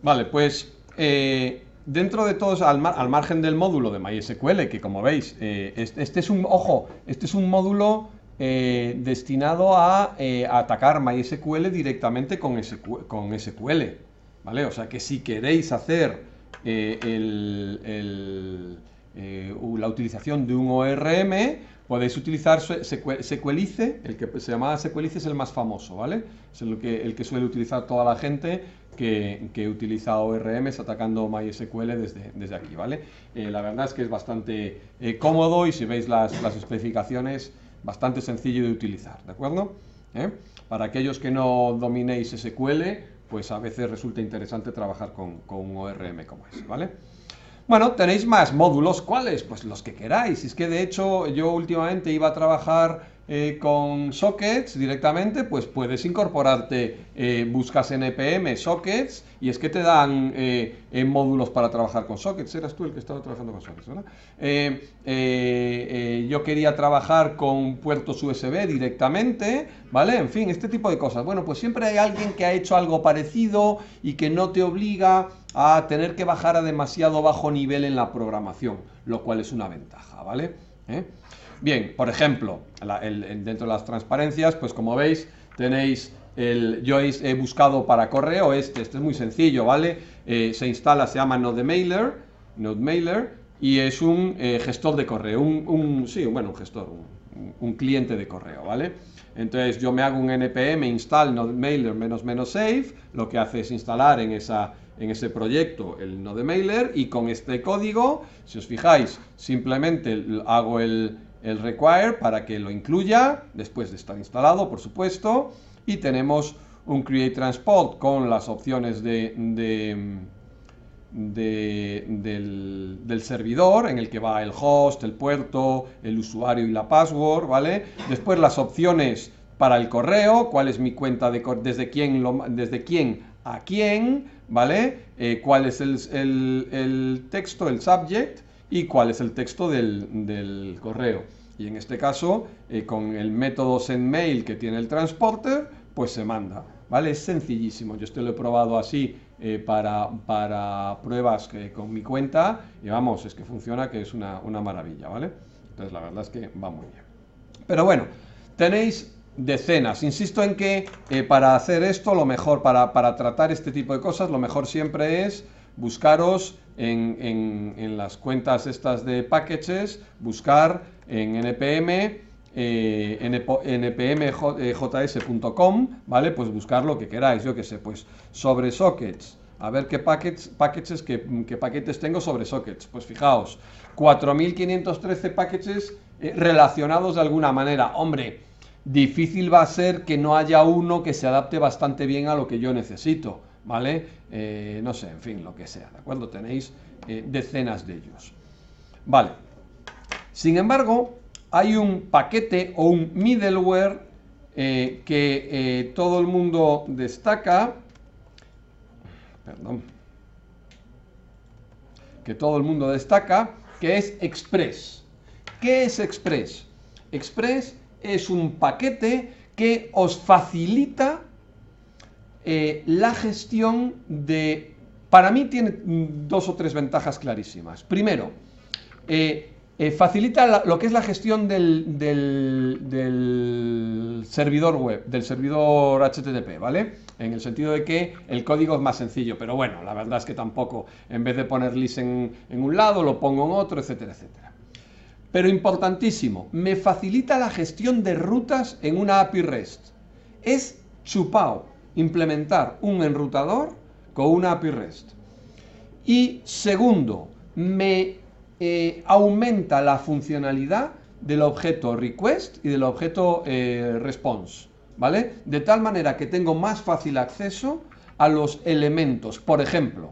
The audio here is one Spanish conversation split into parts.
Vale, pues dentro de todos, al margen del módulo de MySQL, que como veis, este es un, ojo, este es un módulo destinado a atacar MySQL directamente con SQL, ¿vale? O sea que si queréis hacer la utilización de un ORM, podéis utilizar Sequelice, el que se llama Sequelice es el más famoso, ¿vale? Es el que suele utilizar toda la gente que utiliza ORMs atacando MySQL desde aquí, ¿vale? La verdad es que es bastante cómodo y si veis las especificaciones, bastante sencillo de utilizar, ¿de acuerdo? Para aquellos que no dominéis SQL, pues a veces resulta interesante trabajar con un ORM como ese, ¿vale? Bueno, tenéis más módulos, ¿cuáles? Pues los que queráis. Es que de hecho yo últimamente iba a trabajar con sockets directamente, pues puedes incorporarte, buscas npm sockets y es que te dan módulos para trabajar con sockets. Eras tú el que estaba trabajando con sockets, ¿verdad? Yo quería trabajar con puertos USB directamente, ¿vale? En fin, este tipo de cosas. Bueno, pues siempre hay alguien que ha hecho algo parecido y que no te obliga a tener que bajar a demasiado bajo nivel en la programación, lo cual es una ventaja, ¿vale? Bien, por ejemplo, dentro de las transparencias, pues como veis, tenéis yo he buscado para correo este es muy sencillo, ¿vale? Se instala, se llama NodeMailer, y es un gestor de correo, sí, bueno, un gestor, un cliente de correo, ¿vale? Entonces yo me hago un npm install NodeMailer --save, lo que hace es instalar en ese proyecto el NodeMailer y con este código, si os fijáis, simplemente hago el require para que lo incluya, después de estar instalado, por supuesto, y tenemos un create transport con las opciones del servidor, en el que va el host, el puerto, el usuario y la password, ¿vale? Después las opciones para el correo, cuál es mi cuenta de desde quién a quién, ¿vale? Cuál es el texto, el subject, y cuál es el texto del correo. Y en este caso, con el método sendMail que tiene el transporter, pues se manda, ¿vale? Es sencillísimo. Yo esto lo he probado así para pruebas con mi cuenta y vamos, es que funciona, que es una maravilla, ¿vale? Entonces la verdad es que va muy bien. Pero bueno, tenéis decenas. Insisto en que para hacer esto, lo mejor, para tratar este tipo de cosas, lo mejor siempre es buscaros en las cuentas estas de packages, buscar en npm, npmjs.com, ¿vale? Pues buscar lo que queráis, yo que sé, pues sobre sockets, a ver qué paquetes tengo sobre sockets. Pues fijaos, 4513 paquetes relacionados de alguna manera. Hombre, difícil va a ser que no haya uno que se adapte bastante bien a lo que yo necesito, ¿vale? No sé, en fin, lo que sea, ¿de acuerdo? Tenéis decenas de ellos. Vale. Sin embargo, hay un paquete o un middleware que todo el mundo destaca, que es Express. ¿Qué es Express? Express es un paquete que os facilita la gestión de... Para mí tiene dos o tres ventajas clarísimas. Primero, facilita lo que es la gestión del servidor web, del servidor HTTP, ¿vale? En el sentido de que el código es más sencillo, pero bueno, la verdad es que tampoco, en vez de poner list en un lado, lo pongo en otro, etcétera, etcétera. Pero importantísimo, me facilita la gestión de rutas en una API REST. Es chupao implementar un enrutador con una API REST. Y segundo, me aumenta la funcionalidad del objeto request y del objeto response, ¿vale? De tal manera que tengo más fácil acceso a los elementos. Por ejemplo,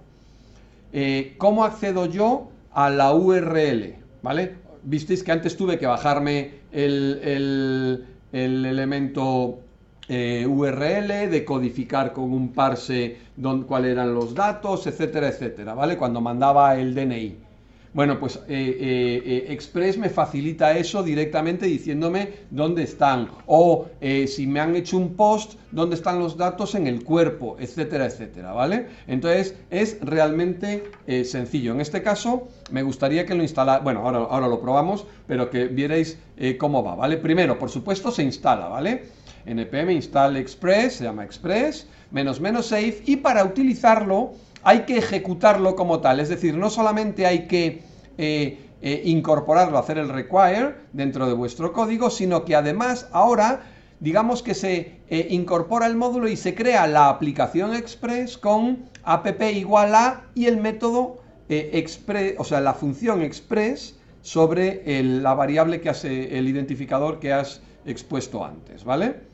¿cómo accedo yo a la URL? ¿Vale? Visteis que antes tuve que bajarme el elemento URL, decodificar con un parse cuáles eran los datos, etcétera, etcétera, ¿vale? Cuando mandaba el DNI. Bueno, pues Express me facilita eso directamente diciéndome dónde están. O si me han hecho un post, dónde están los datos en el cuerpo, etcétera, etcétera, ¿vale? Entonces es realmente sencillo. En este caso me gustaría que lo instalara, bueno, ahora lo probamos, pero que vierais cómo va, ¿vale? Primero, por supuesto, se instala, ¿vale? npm install Express, se llama Express, --safe, y para utilizarlo hay que ejecutarlo como tal, es decir, no solamente hay que incorporarlo, hacer el require dentro de vuestro código, sino que además ahora, digamos que se incorpora el módulo y se crea la aplicación Express con app igual a y el método Express, o sea, la función Express sobre la variable que hace el identificador que has expuesto antes, ¿vale?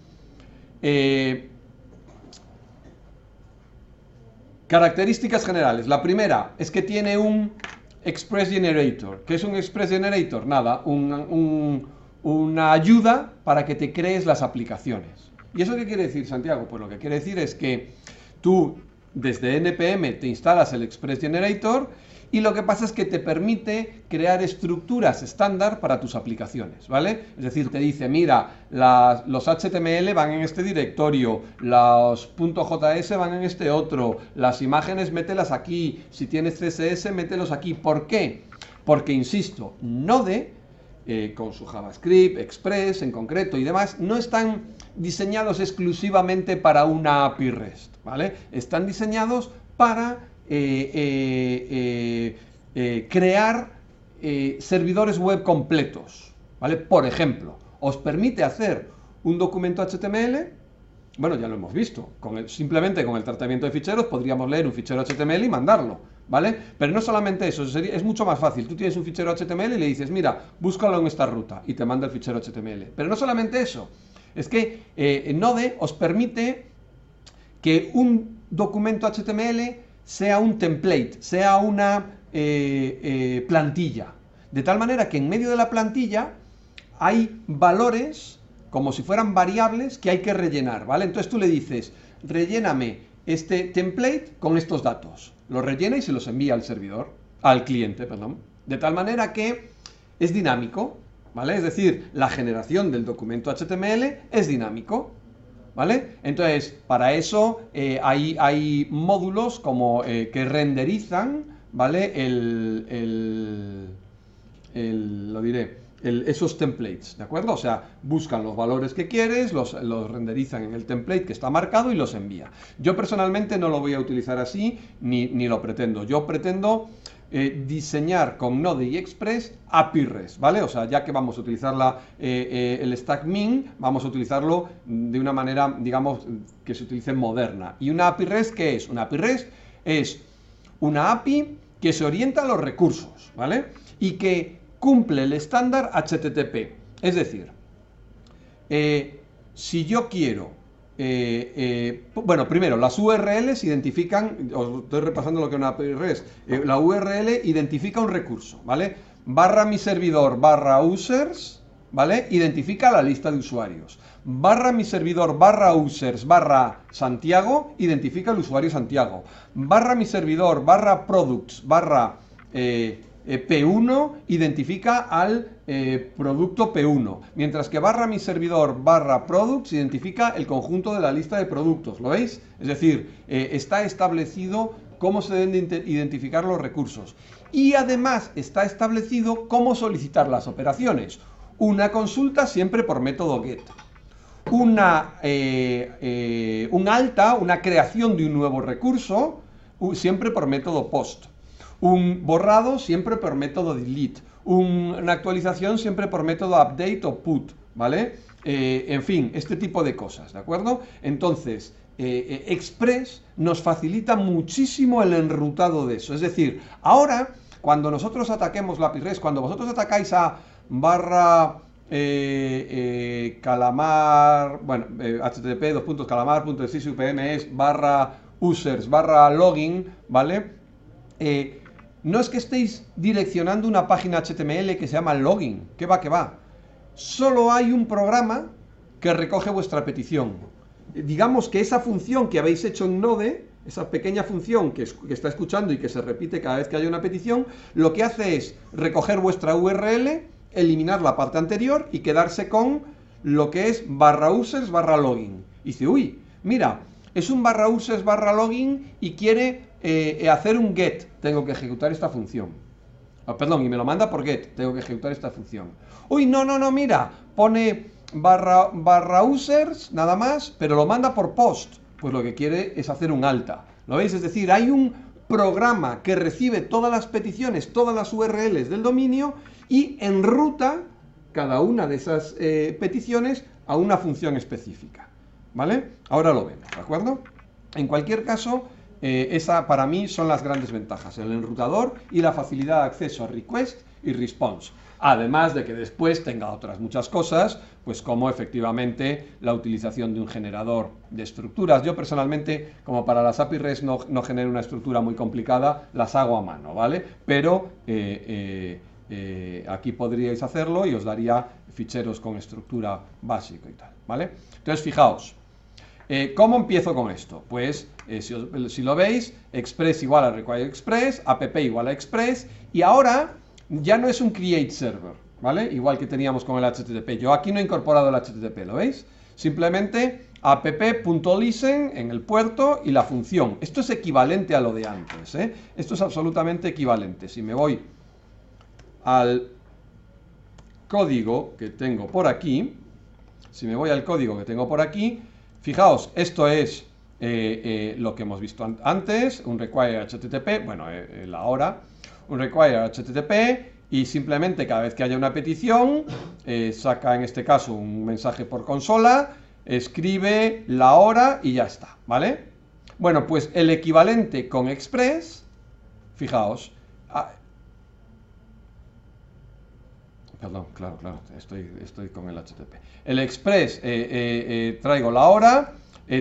Características generales. La primera es que tiene un Express Generator. ¿Qué es un Express Generator? Nada, una ayuda para que te crees las aplicaciones. ¿Y eso qué quiere decir, Santiago? Pues lo que quiere decir es que tú desde npm te instalas el Express Generator y lo que pasa es que te permite crear estructuras estándar para tus aplicaciones, ¿vale? Es decir, te dice, mira, los HTML van en este directorio, los .js van en este otro, las imágenes mételas aquí, si tienes CSS mételos aquí. ¿Por qué? Porque, insisto, Node, con su JavaScript, Express en concreto y demás, no están diseñados exclusivamente para una API REST, ¿vale? Están diseñados para crear servidores web completos, ¿vale? Por ejemplo, os permite hacer un documento HTML, bueno, ya lo hemos visto, simplemente con el tratamiento de ficheros podríamos leer un fichero HTML y mandarlo, ¿vale? Pero no solamente eso, es mucho más fácil. Tú tienes un fichero HTML y le dices, mira, búscalo en esta ruta y te manda el fichero HTML. Pero no solamente eso, es que Node os permite que un documento HTML sea un template, sea una plantilla. De tal manera que en medio de la plantilla hay valores como si fueran variables que hay que rellenar, ¿vale? Entonces tú le dices, relléname este template con estos datos. Lo rellena y se los envía al servidor, al cliente, perdón. De tal manera que es dinámico, ¿vale? Es decir, la generación del documento HTML es dinámico, ¿vale? Entonces, para eso hay módulos como que renderizan, ¿vale? Esos templates, ¿de acuerdo? O sea, buscan los valores que quieres, los renderizan en el template que está marcado y los envía. Yo personalmente no lo voy a utilizar así, ni lo pretendo. Yo pretendo diseñar con Node y Express API REST, ¿vale? O sea, ya que vamos a utilizar el stack min, vamos a utilizarlo de una manera, digamos, que se utilice moderna. ¿Y una API REST qué es? Una API REST es una API que se orienta a los recursos, ¿vale? Y que cumple el estándar HTTP. Es decir, si yo quiero... bueno, primero, las URLs identifican, os estoy repasando lo que es una API REST, la URL identifica un recurso, ¿vale? Barra mi servidor barra users, ¿vale? Identifica la lista de usuarios. Barra mi servidor barra users barra Santiago, identifica el usuario Santiago. Barra mi servidor barra products barra P1 identifica al producto P1, mientras que barra mi servidor barra products identifica el conjunto de la lista de productos, ¿lo veis? Es decir, está establecido cómo se deben identificar los recursos y además está establecido cómo solicitar las operaciones. Una consulta siempre por método get, un alta, una creación de un nuevo recurso siempre por método post. Un borrado siempre por método delete, una actualización siempre por método update o put, ¿vale? En fin, este tipo de cosas, ¿de acuerdo? Entonces, Express nos facilita muchísimo el enrutado de eso. Es decir, ahora, cuando nosotros ataquemos la API REST, cuando vosotros atacáis a barra calamar, bueno, http://calamar.sysupms barra users barra login, ¿vale? No es que estéis direccionando una página HTML que se llama login, que va, que va. Solo hay un programa que recoge vuestra petición. Digamos que esa función que habéis hecho en Node esa pequeña función que está escuchando y que se repite cada vez que haya una petición, lo que hace es recoger vuestra URL, eliminar la parte anterior y quedarse con lo que es /users/login. Y dice, uy, mira, es un /users/login y quiere hacer un get, tengo que ejecutar esta función. Perdón, y me lo manda por get, tengo que ejecutar esta función. Uy, no, mira, pone /users nada más, pero lo manda por post. Pues lo que quiere es hacer un alta. ¿Lo veis? Es decir, hay un programa que recibe todas las peticiones, todas las URLs del dominio y enruta cada una de esas peticiones a una función específica. ¿Vale? Ahora lo vemos, ¿de acuerdo? En cualquier caso, esa para mí son las grandes ventajas, el enrutador y la facilidad de acceso a request y response. Además de que después tenga otras muchas cosas, pues como efectivamente la utilización de un generador de estructuras. Yo personalmente, como para las API REST no genero una estructura muy complicada, las hago a mano, ¿vale? Pero aquí podríais hacerlo y os daría ficheros con estructura básica y tal, ¿vale? Entonces, fijaos. ¿Cómo empiezo con esto? Pues, si lo veis, express igual a require express, app igual a express, y ahora ya no es un create server, ¿vale? Igual que teníamos con el HTTP. Yo aquí no he incorporado el HTTP, ¿lo veis? Simplemente app.listen en el puerto y la función. Esto es equivalente a lo de antes, ¿eh? Esto es absolutamente equivalente. Si me voy al código que tengo por aquí, fijaos, esto es lo que hemos visto antes, un require HTTP, bueno, la hora, un require HTTP y simplemente cada vez que haya una petición, saca en este caso un mensaje por consola, escribe la hora y ya está, ¿vale? Bueno, pues el equivalente con Express, fijaos, perdón, claro, estoy con el HTTP. El Express, traigo la hora,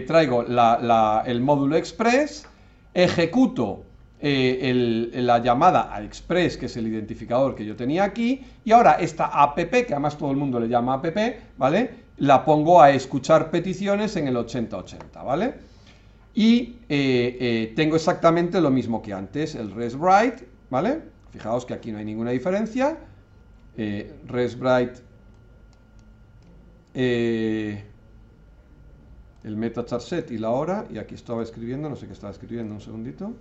traigo el módulo Express, ejecuto la llamada a Express, que es el identificador que yo tenía aquí, y ahora esta app, que además todo el mundo le llama app, ¿vale? La pongo a escuchar peticiones en el 8080, ¿vale? Y tengo exactamente lo mismo que antes, el REST-WRITE, ¿vale? Fijaos que aquí no hay ninguna diferencia. REST-WRITE, el meta-charset y la hora, y aquí estaba escribiendo, no sé qué estaba escribiendo, un segundito.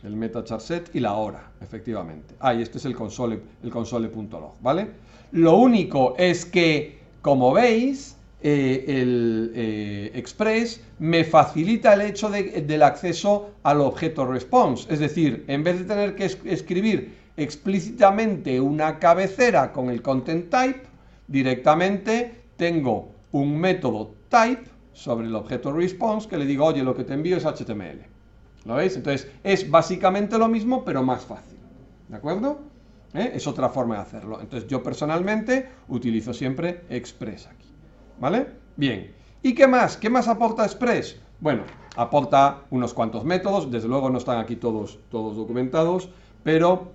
El meta-charset y la hora, efectivamente. Y este es el console.log, ¿vale? Lo único es que, como veis, el Express me facilita el hecho del acceso al objeto response. Es decir, en vez de tener que escribir explícitamente una cabecera con el content type, directamente tengo un método type sobre el objeto response que le digo, oye, lo que te envío es HTML. ¿Lo veis? Entonces, es básicamente lo mismo, pero más fácil. ¿De acuerdo? Es otra forma de hacerlo. Entonces, yo personalmente utilizo siempre Express aquí. ¿Vale? Bien. ¿Y qué más? ¿Qué más aporta Express? Bueno, aporta unos cuantos métodos. Desde luego no están aquí todos documentados, pero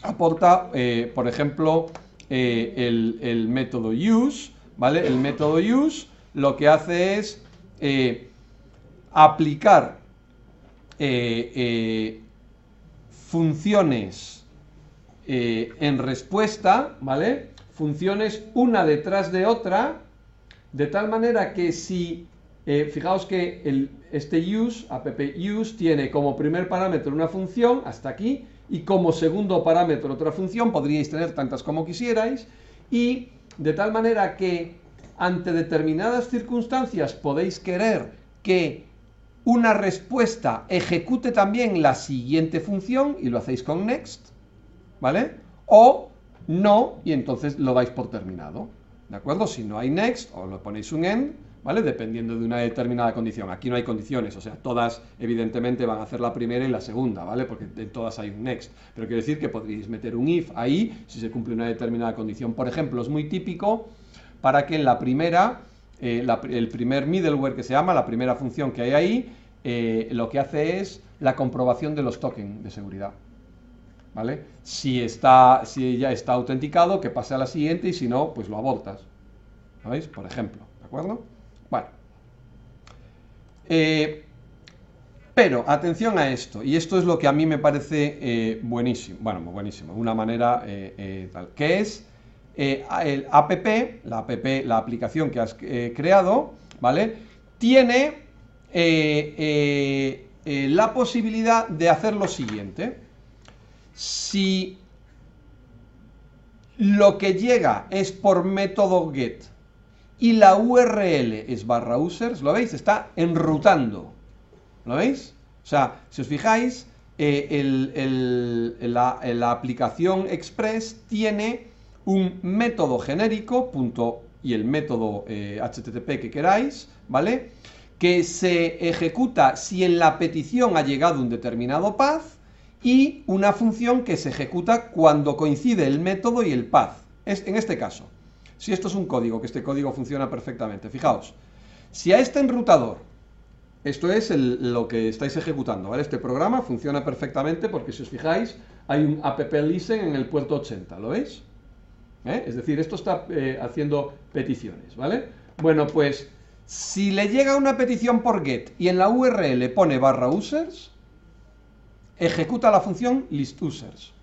aporta, por ejemplo, el método use, ¿vale? El método use lo que hace es aplicar funciones en respuesta, ¿vale? Funciones una detrás de otra, de tal manera que si, fijaos que este use, app use, tiene como primer parámetro una función, hasta aquí, y como segundo parámetro otra función, podríais tener tantas como quisierais, y de tal manera que ante determinadas circunstancias podéis querer que una respuesta ejecute también la siguiente función y lo hacéis con next, ¿vale? O no, y entonces lo dais por terminado, ¿de acuerdo? Si no hay next, o lo ponéis un end, ¿vale? Dependiendo de una determinada condición. Aquí no hay condiciones, o sea, todas evidentemente van a hacer la primera y la segunda, ¿vale? Porque en todas hay un next. Pero quiere decir que podríais meter un if ahí si se cumple una determinada condición. Por ejemplo, es muy típico para que en la primera, el primer middleware que se llama, la primera función que hay ahí, lo que hace es la comprobación de los tokens de seguridad, ¿vale? Si ya está autenticado, que pase a la siguiente, y si no, pues lo abortas, ¿sabéis? Por ejemplo, ¿de acuerdo? Bueno, Pero atención a esto, y esto es lo que a mí me parece buenísimo, bueno, buenísimo, una manera tal, que es el app, la aplicación que has creado, ¿vale? Tiene la posibilidad de hacer lo siguiente. Si lo que llega es por método get y la URL es /users, ¿lo veis? Está enrutando. ¿Lo veis? O sea, si os fijáis, la aplicación Express tiene un método genérico, y el método HTTP que queráis, ¿vale? Que se ejecuta si en la petición ha llegado un determinado path, y una función que se ejecuta cuando coincide el método y el path. En este caso, si esto es un código, que este código funciona perfectamente, fijaos, si a este enrutador, esto es lo que estáis ejecutando, ¿vale? Este programa funciona perfectamente porque, si os fijáis, hay un app listen en el puerto 80, ¿lo veis? Es decir, esto está haciendo peticiones, ¿vale? Bueno, pues, si le llega una petición por get y en la URL pone /users, ejecuta la función listUsers.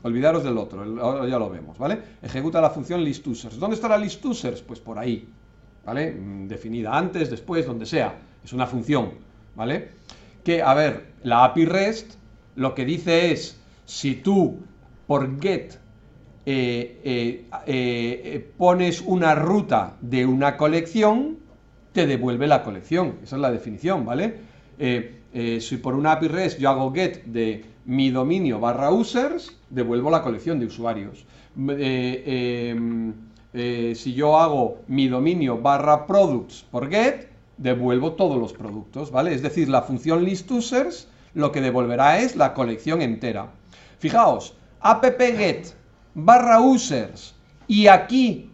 Olvidaros del otro, ahora ya lo vemos, ¿vale? Ejecuta la función listUsers. ¿Dónde está la listUsers? Pues por ahí, ¿vale? Definida antes, después, donde sea. Es una función, ¿vale? Que, a ver, la API REST lo que dice es, si tú por get pones una ruta de una colección, te devuelve la colección. Esa es la definición, ¿vale? Si por una API REST yo hago get de mi dominio /users, devuelvo la colección de usuarios. Si yo hago mi dominio /products por get, devuelvo todos los productos, ¿vale? Es decir, la función listUsers lo que devolverá es la colección entera. Fijaos, app-get /users y aquí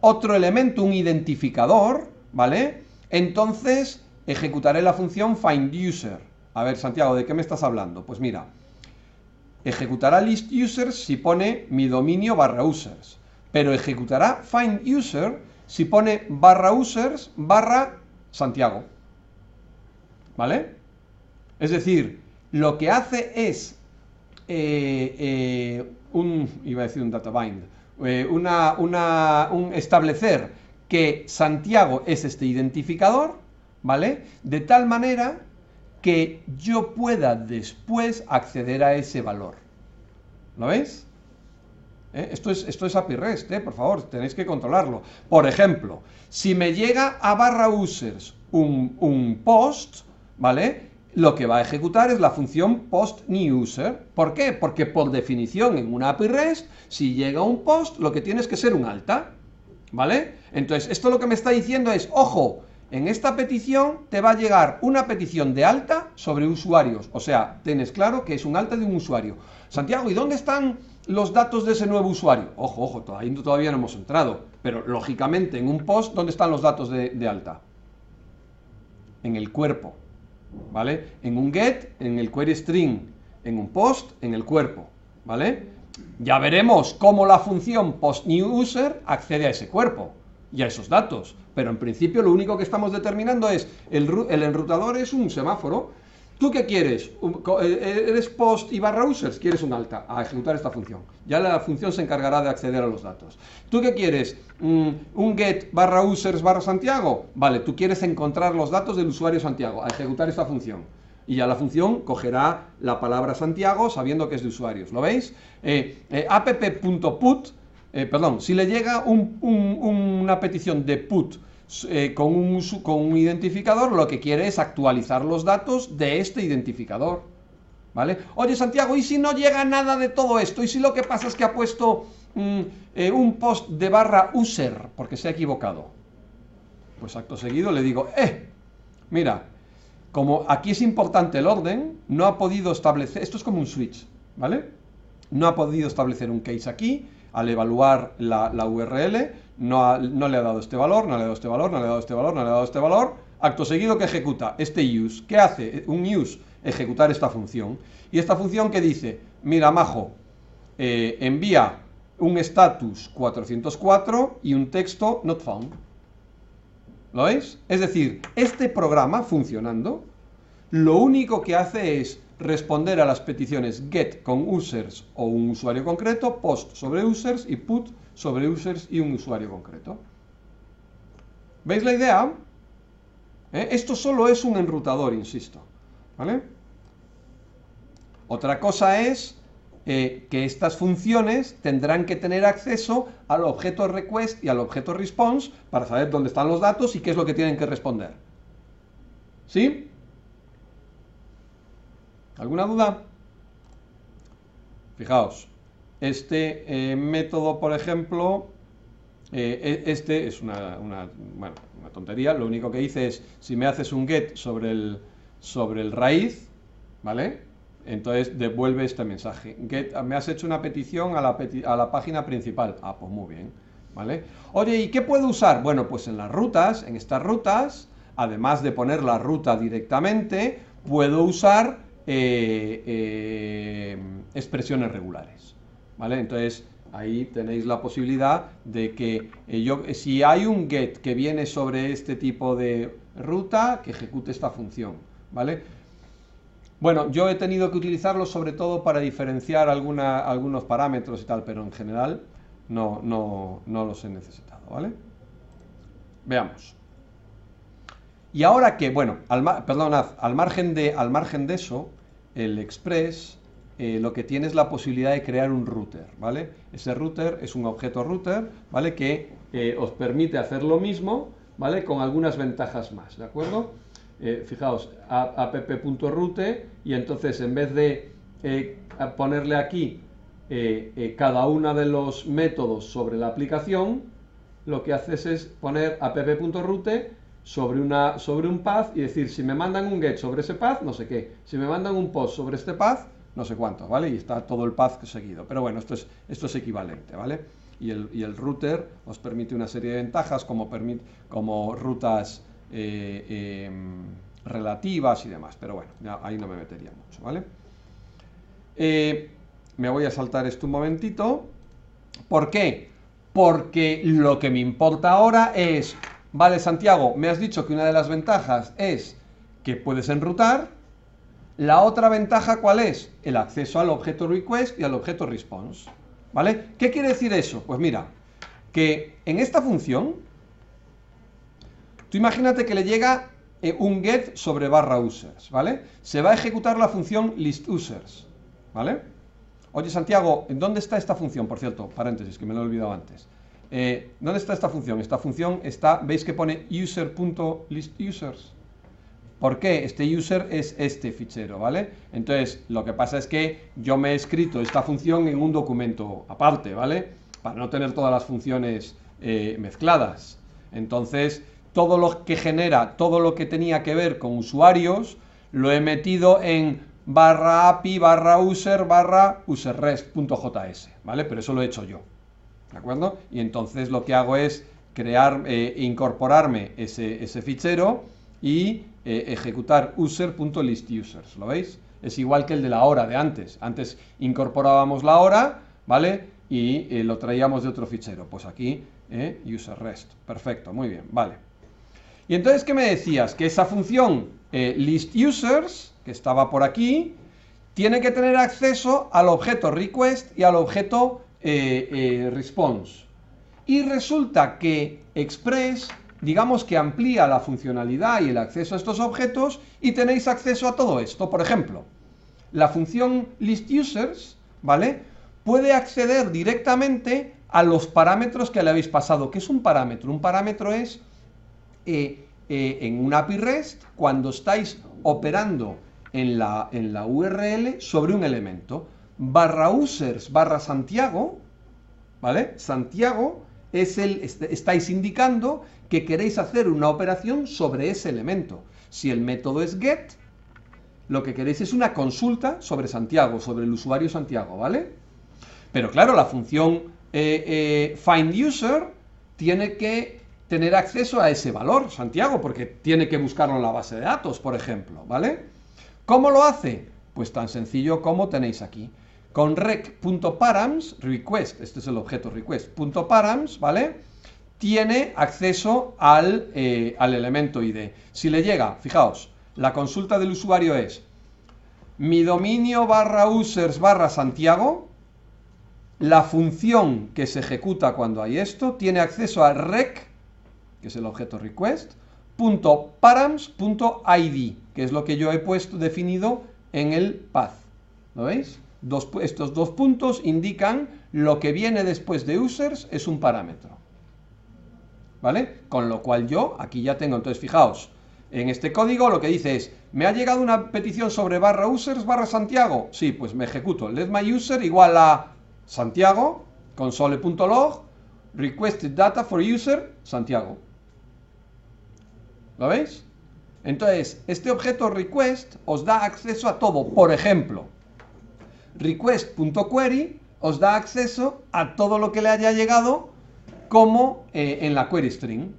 otro elemento, un identificador, ¿vale? Entonces ejecutaré la función findUser. A ver, Santiago, ¿de qué me estás hablando? Pues mira, ejecutará listUsers si pone mi dominio /users, pero ejecutará findUser si pone /users /Santiago, ¿vale? Es decir, lo que hace es iba a decir un data bind, establecer que Santiago es este identificador, ¿vale? De tal manera que yo pueda después acceder a ese valor. ¿Lo veis? Esto es API REST, por favor, tenéis que controlarlo. Por ejemplo, si me llega a /users un post, ¿vale? Lo que va a ejecutar es la función postNewUser. ¿Por qué? Porque por definición en una API REST, si llega un post, lo que tiene es que ser un alta, ¿vale? Entonces, esto lo que me está diciendo es, ojo, en esta petición te va a llegar una petición de alta sobre usuarios. O sea, tienes claro que es un alta de un usuario. Santiago, ¿y dónde están los datos de ese nuevo usuario? Ojo, ojo, todavía no hemos entrado. Pero, lógicamente, en un post, ¿dónde están los datos de alta? En el cuerpo, ¿vale? En un get, en el query string. En un post, en el cuerpo, ¿vale? Ya veremos cómo la función postNewUser accede a ese cuerpo y a esos datos. Pero en principio lo único que estamos determinando es, el enrutador es un semáforo. ¿Tú qué quieres? ¿Eres post y /users? Quieres un alta a ejecutar esta función. Ya la función se encargará de acceder a los datos. ¿Tú qué quieres? ¿Un get /users /Santiago? Vale, tú quieres encontrar los datos del usuario Santiago a ejecutar esta función. Y ya la función cogerá la palabra Santiago sabiendo que es de usuarios. ¿Lo veis? app.put, si le llega una petición de put con un identificador, lo que quiere es actualizar los datos de este identificador, ¿vale? Oye, Santiago, ¿y si no llega nada de todo esto? ¿Y si lo que pasa es que ha puesto un post de /user porque se ha equivocado? Pues acto seguido le digo, mira, como aquí es importante el orden, no ha podido establecer, esto es como un switch, ¿vale? No ha podido establecer un case aquí, al evaluar la URL, no le ha dado este valor, no le ha dado este valor, no le ha dado este valor, no le ha dado este valor. Acto seguido, ¿qué ejecuta? Este use. ¿Qué hace un use? Ejecutar esta función. Y esta función que dice, mira, majo, envía un status 404 y un texto not found. ¿Lo veis? Es decir, este programa funcionando, lo único que hace es responder a las peticiones get con users o un usuario concreto, post sobre users y put sobre users y un usuario concreto. ¿Veis la idea? Esto solo es un enrutador, insisto. ¿Vale? Otra cosa es que estas funciones tendrán que tener acceso al objeto request y al objeto response para saber dónde están los datos y qué es lo que tienen que responder. ¿Sí? ¿Alguna duda? Fijaos, este método, por ejemplo, este es una tontería. Lo único que dice es, si me haces un get sobre el raíz, ¿vale? Entonces devuelve este mensaje. Get, me has hecho una petición a la página principal. Ah, pues muy bien, ¿vale? Oye, ¿y qué puedo usar? Bueno, pues en las rutas, en estas rutas, además de poner la ruta directamente, puedo usar expresiones regulares, ¿vale? Entonces ahí tenéis la posibilidad de que si hay un get que viene sobre este tipo de ruta, que ejecute esta función, ¿vale? Bueno, yo he tenido que utilizarlo sobre todo para diferenciar algunos parámetros y tal, pero en general no los he necesitado, ¿vale? Veamos. Y ahora que, bueno, perdonad, al margen de eso, el Express lo que tiene es la posibilidad de crear un router, ¿vale? Ese router es un objeto router, ¿vale? Que os permite hacer lo mismo, ¿vale? Con algunas ventajas más, ¿de acuerdo? Fijaos, app.route, y entonces en vez de ponerle aquí cada uno de los métodos sobre la aplicación, lo que haces es poner app.route sobre un path y decir, si me mandan un get sobre ese path, no sé qué, si me mandan un post sobre este path, no sé cuánto, ¿vale? Y está todo el path seguido. Pero bueno, esto es equivalente, ¿vale? Y el router os permite una serie de ventajas como rutas relativas y demás, pero bueno, ya ahí no me metería mucho, ¿vale? Me voy a saltar esto un momentito. ¿Por qué? Porque lo que me importa ahora es, vale, Santiago, me has dicho que una de las ventajas es que puedes enrutar. La otra ventaja, ¿cuál es? El acceso al objeto request y al objeto response, ¿vale? ¿Qué quiere decir eso? Pues mira, que en esta función, tú imagínate que le llega un get sobre /users, ¿vale? Se va a ejecutar la función listUsers, ¿vale? Oye, Santiago, ¿dónde está esta función? Por cierto, paréntesis, que me lo he olvidado antes. ¿Dónde está esta función? Esta función está, ¿veis que pone user.listUsers? ¿Por qué? Este user es este fichero, ¿vale? Entonces, lo que pasa es que yo me he escrito esta función en un documento aparte, ¿vale? Para no tener todas las funciones mezcladas. Entonces, todo lo que genera, todo lo que tenía que ver con usuarios, lo he metido en /api /user /userrest.js, ¿vale? Pero eso lo he hecho yo, ¿de acuerdo? Y entonces lo que hago es crear, incorporarme ese fichero y ejecutar user.listUsers, ¿lo veis? Es igual que el de la hora de antes. Antes incorporábamos la hora, ¿vale? Y lo traíamos de otro fichero. Pues aquí, userRest. Perfecto, muy bien, vale. Y entonces, ¿qué me decías? Que esa función listUsers, que estaba por aquí, tiene que tener acceso al objeto request y al objeto response. Y resulta que Express, digamos que amplía la funcionalidad y el acceso a estos objetos y tenéis acceso a todo esto. Por ejemplo, la función listUsers, ¿vale? Puede acceder directamente a los parámetros que le habéis pasado. ¿Qué es un parámetro? Un parámetro es en un API REST cuando estáis operando en la URL sobre un elemento. /users /Santiago, ¿vale? Santiago estáis indicando que queréis hacer una operación sobre ese elemento. Si el método es get, lo que queréis es una consulta sobre Santiago, sobre el usuario Santiago, ¿vale? Pero claro, la función findUser tiene que tener acceso a ese valor, Santiago, porque tiene que buscarlo en la base de datos, por ejemplo, ¿vale? ¿Cómo lo hace? Pues tan sencillo como tenéis aquí. Con rec.params, request, este es el objeto request.params, ¿vale? tiene acceso al elemento ID. Si le llega, fijaos, la consulta del usuario es mi dominio /users /Santiago, la función que se ejecuta cuando hay esto, tiene acceso a rec, que es el objeto request, .params.id, que es lo que yo he definido en el path. ¿Lo veis? Estos dos puntos indican lo que viene después de users es un parámetro. ¿Vale? Con lo cual yo aquí ya tengo, entonces fijaos, en este código lo que dice es, ¿me ha llegado una petición sobre /users /Santiago? Sí, pues me ejecuto let my user igual a Santiago, console.log, requested data for user, Santiago. ¿Lo veis? Entonces, este objeto request os da acceso a todo. Por ejemplo, request.query os da acceso a todo lo que le haya llegado como en la query string.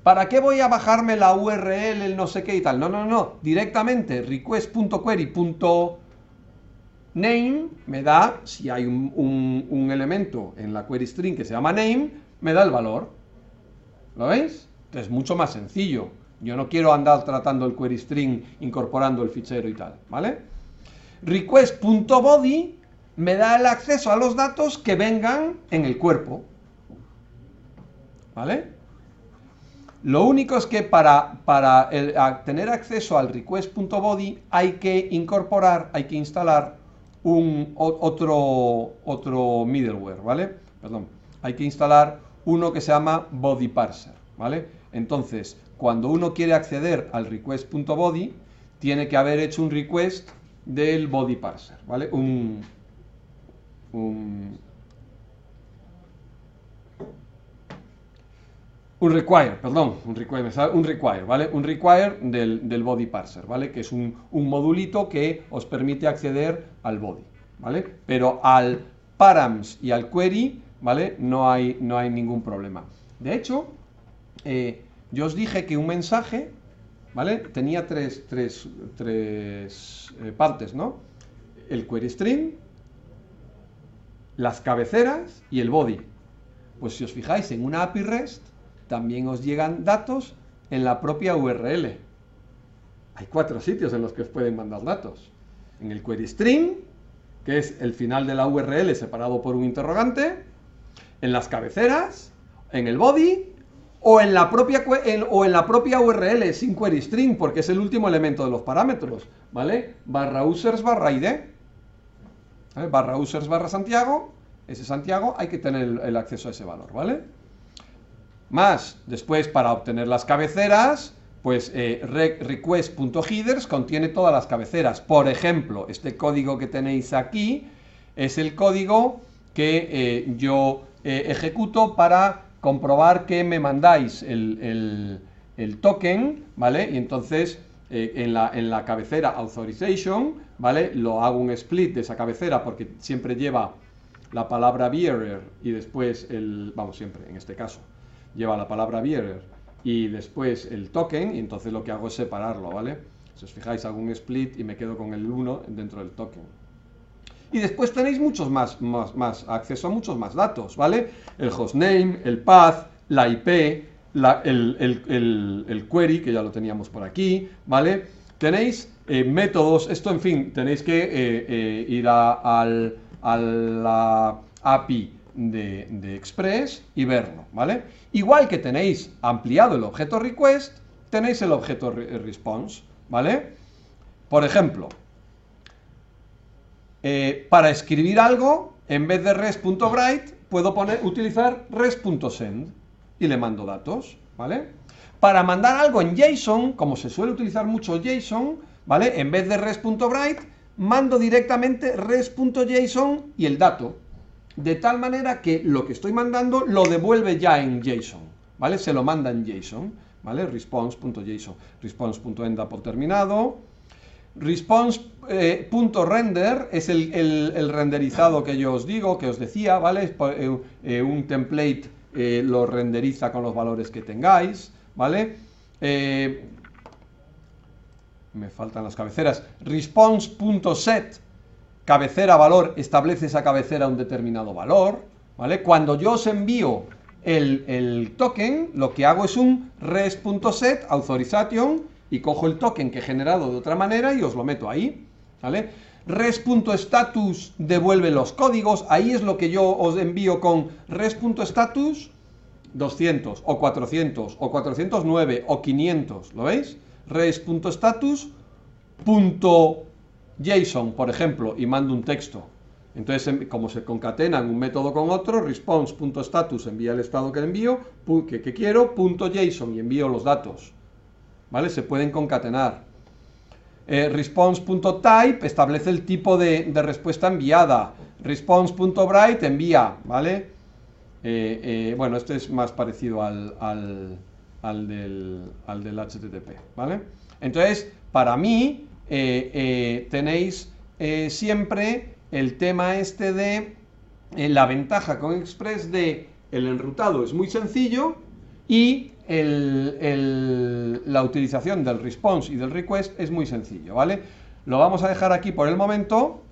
¿Para qué voy a bajarme la URL, el no sé qué y tal? No. Directamente request.query.name me da, si hay un elemento en la query string que se llama name, me da el valor. ¿Lo veis? Entonces, mucho más sencillo. Yo no quiero andar tratando el query string, incorporando el fichero y tal, ¿vale? Request.body me da el acceso a los datos que vengan en el cuerpo, ¿vale? Lo único es que para tener acceso al request.body hay que instalar otro middleware, ¿vale? Perdón, hay que instalar uno que se llama body parser, ¿vale? Entonces, cuando uno quiere acceder al request.body, tiene que haber hecho un request del body parser, ¿vale? Un require, ¿vale? Un require del body parser, ¿vale? Que es un modulito que os permite acceder al body, ¿vale? Pero al params y al query, ¿vale? No hay ningún problema. De hecho, yo os dije que un mensaje, ¿vale? Tenía tres partes, ¿no? El query string, las cabeceras y el body. Pues si os fijáis en una API REST, también os llegan datos en la propia URL. Hay 4 sitios en los que os pueden mandar datos. En el query string, que es el final de la URL separado por un interrogante, en las cabeceras, en el body o en la propia URL sin query string, porque es el último elemento de los parámetros, ¿vale? /users /id, ¿vale? /users /Santiago, ese Santiago hay que tener el acceso a ese valor, ¿vale? Más, después para obtener las cabeceras, pues request.headers contiene todas las cabeceras. Por ejemplo, este código que tenéis aquí es el código que yo ejecuto para comprobar que me mandáis el token, ¿vale? Y entonces en la cabecera authorization, ¿vale? Lo hago un split de esa cabecera porque siempre lleva la palabra bearer y después siempre, en este caso, lleva la palabra bearer y después el token, y entonces lo que hago es separarlo, ¿vale? Si os fijáis, hago un split y me quedo con el 1 dentro del token. Y después tenéis muchos más acceso a muchos más datos, ¿vale? El hostname, el path, la IP, el query, que ya lo teníamos por aquí, ¿vale? Tenéis métodos, esto en fin, tenéis que ir a la API de Express y verlo, ¿vale? Igual que tenéis ampliado el objeto request, tenéis el objeto response, ¿vale? Por ejemplo, para escribir algo, en vez de res.write, puedo utilizar res.send y le mando datos, ¿vale? Para mandar algo en JSON, como se suele utilizar mucho JSON, ¿vale? En vez de res.write, mando directamente res.json y el dato, de tal manera que lo que estoy mandando lo devuelve ya en JSON, ¿vale? Se lo manda en JSON, ¿vale? Response.json, response.end por terminado. Response.render es el renderizado que yo os digo, que os decía, ¿vale? Un template lo renderiza con los valores que tengáis, ¿vale? Me faltan las cabeceras. Response.set, cabecera valor, establece esa cabecera a un determinado valor, ¿vale? Cuando yo os envío el token, lo que hago es un res.set authorization y cojo el token que he generado de otra manera y os lo meto ahí, ¿vale? Res.status devuelve los códigos, ahí es lo que yo os envío con res.status 200 o 400 o 409 o 500, ¿lo veis? Res.status.json, por ejemplo, y mando un texto. Entonces, como se concatenan un método con otro, response.status envía el estado que le envío, que quiero, .json y envío los datos. ¿Vale? Se pueden concatenar. Response.type establece el tipo de respuesta enviada. Response.write envía, ¿vale? Bueno, este es más parecido al del HTTP, ¿vale? Entonces, para mí, tenéis siempre el tema este de la ventaja con Express de el enrutado es muy sencillo y la utilización del response y del request es muy sencillo, ¿vale? Lo vamos a dejar aquí por el momento.